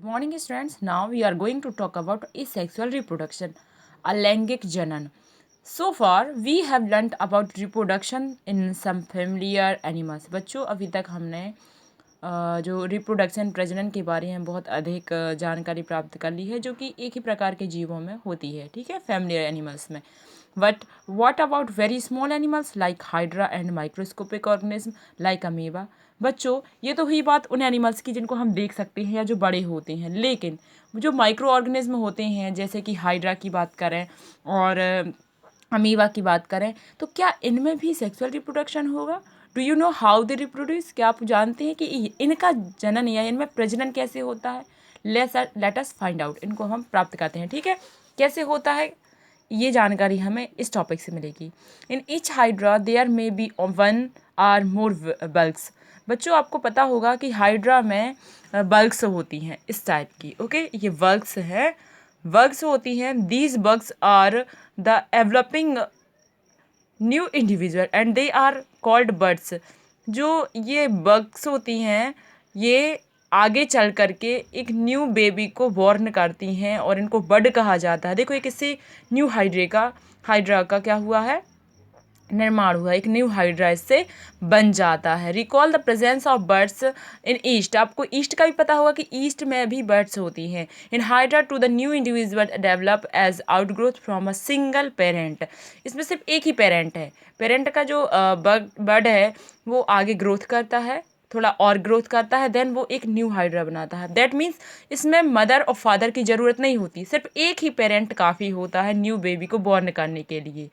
Good morning, students. Now we are going to talk about asexual reproduction, अलैंगिक जनन. So far, we have learnt about reproduction in some familiar animals. बच्चों, अभी तक हमने जो reproduction प्रजनन के बारे में बहुत अधिक जानकारी प्राप्त कर ली है, जो कि एक ही प्रकार के जीवों में होती है, ठीक है, फैमिलियर एनिमल्स में. But what about very small animals like hydra and microscopic organism like amoeba. बच्चों, ये तो हुई बात उन एनिमल्स की जिनको हम देख सकते हैं या जो बड़े होते हैं, लेकिन जो माइक्रो ऑर्गेनिज्म होते हैं जैसे कि हाइड्रा की बात करें और अमीबा की बात करें, तो क्या इनमें भी सेक्सुअल रिप्रोडक्शन होगा? Do you know how they reproduce? क्या आप जानते हैं कि इनका जनन या इनमें प्रजनन कैसे होता है? Let us find out. इनको हम प्राप्त करते हैं, ठीक है. कैसे होता है ये जानकारी हमें इस टॉपिक से मिलेगी. In each hydra there may be one or more bulks. बच्चों, आपको पता होगा कि हाइड्रा में बल्क्स होती हैं इस टाइप की. ओके, ये बल्क्स हैं, बग्स होती हैं. These buds are the developing new individual and they are called buds. जो ये बग्स होती हैं ये आगे चल करके एक न्यू बेबी को बॉर्न करती हैं और इनको बर्ड कहा जाता है. देखो, एक इससे न्यू हाइड्रा का क्या हुआ है, निर्माण हुआ. एक न्यू हाइड्रा इससे बन जाता है. Recall the presence of birds in east. आपको ईस्ट का भी पता होगा कि ईस्ट में भी बर्ड्स होती हैं. In Hydra too the new individual develop as outgrowth from a single parent. इसमें सिर्फ एक ही पेरेंट है. पेरेंट का जो बर्ड है वो आगे ग्रोथ करता है, थोड़ा और ग्रोथ करता है, देन वो एक न्यू हाइड्रा बनाता है. दैट मीन्स इसमें मदर और फादर की ज़रूरत नहीं होती, सिर्फ एक ही पेरेंट काफ़ी होता है न्यू बेबी को बॉर्न करने के लिए,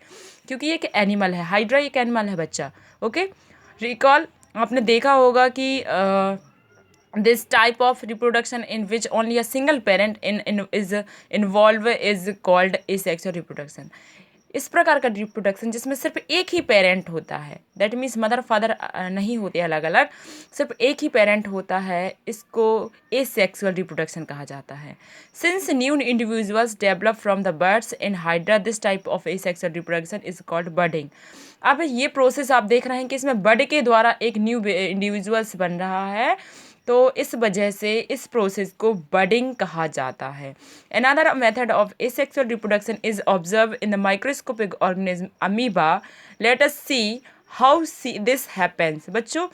क्योंकि ये एक एनिमल है. हाइड्रा एक एनिमल है बच्चा. Okay, recall. आपने देखा होगा कि this type of reproduction in which only a single parent is involve is called asexual reproduction. इस प्रकार का रिप्रोडक्शन जिसमें सिर्फ एक ही पेरेंट होता है, दैट मीन्स मदर फादर नहीं होते अलग अलग, सिर्फ एक ही पेरेंट होता है, इसको एसेक्सुअल रिप्रोडक्शन कहा जाता है. Since new individuals develop from the buds in hydra, this type of asexual reproduction is called budding. अब ये प्रोसेस आप देख रहे हैं कि इसमें बर्ड के द्वारा एक न्यू इंडिविजुअल्स बन रहा है, तो इस वजह से इस प्रोसेस को बडिंग कहा जाता है. Another method of asexual reproduction is observed in the microscopic organism amoeba. Let us see how this happens. बच्चों,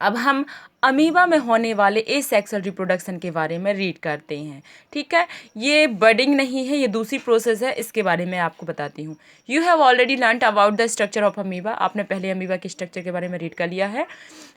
अब हम अमीबा में होने वाले एसेक्सुअल रिप्रोडक्शन के बारे में रीड करते हैं, ठीक है. ये बडिंग नहीं है, ये दूसरी प्रोसेस है, इसके बारे में आपको बताती हूँ. You have already learned about the structure of amoeba. आपने पहले अमीबा के स्ट्रक्चर के बारे में रीड कर लिया है.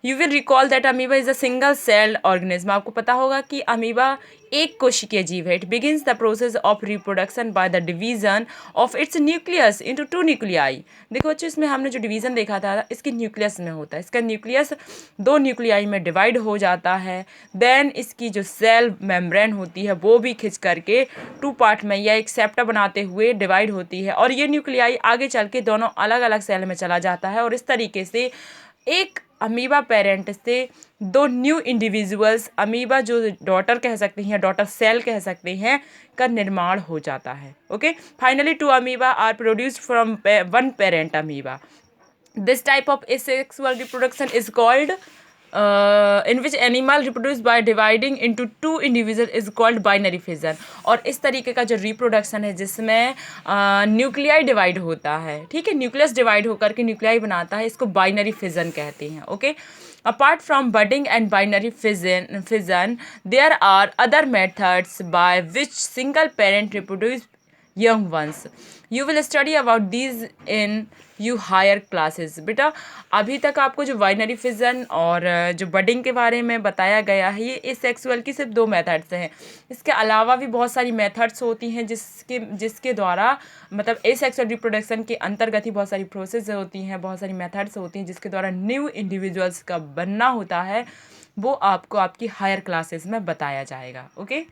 You will recall that amoeba is a single celled organism. आपको पता होगा कि अमीबा एक कोशिकीय जीव है. It begins the process of reproduction by the division of its nucleus into two nuclei. देखो बच्चों, इसमें हमने जो डिवीजन देखा था इसके न्यूक्लियस में होता है. इसका न्यूक्लियस दो न्यूक्लियाई में डिवाइड हो जाता है. देन इसकी जो सेल मेम्ब्रेन होती है वो भी खिंच करके टू पार्ट में या एक सेप्टा बनाते हुए डिवाइड होती है, और ये न्यूक्लियाई आगे चल के दोनों अलग अलग सेल में चला जाता है, और इस तरीके से एक अमीबा पेरेंट से दो न्यू इंडिविजुअल्स, अमीबा जो डॉटर कह सकते हैं, डॉटर सेल कह सकते हैं, का निर्माण हो जाता है. Okay, finally two amoeba are produced from one parent amoeba. This type of asexual reproduction is called in which animal reproduce by dividing into two individual is called binary fission. और इस तरीके का जो रिप्रोडक्शन है जिसमें nuclei divide होता है, ठीक है, न्यूक्लियस डिवाइड होकर के न्यूक्लियाई बनाता है, इसको बाइनरी फिजन कहते हैं. Okay, apart from budding and binary fission there are other methods by which single parent reproduce young ones. You will study about these in you higher classes. बेटा, अभी तक आपको जो बाइनरी फिजन और जो budding के बारे में बताया गया है, ये एसेक्सुअल की सिर्फ दो मेथड्स हैं. इसके अलावा भी बहुत सारी मेथड्स होती हैं जिसके द्वारा, मतलब एसेक्सुअल रिप्रोडक्शन के अंतर्गत ही बहुत सारी प्रोसेस होती हैं, बहुत सारी मेथड्स होती हैं जिसके द्वारा न्यू इंडिविजुअल्स का बनना होता है. वो आपको आपकी हायर क्लासेस में बताया जाएगा. ओके.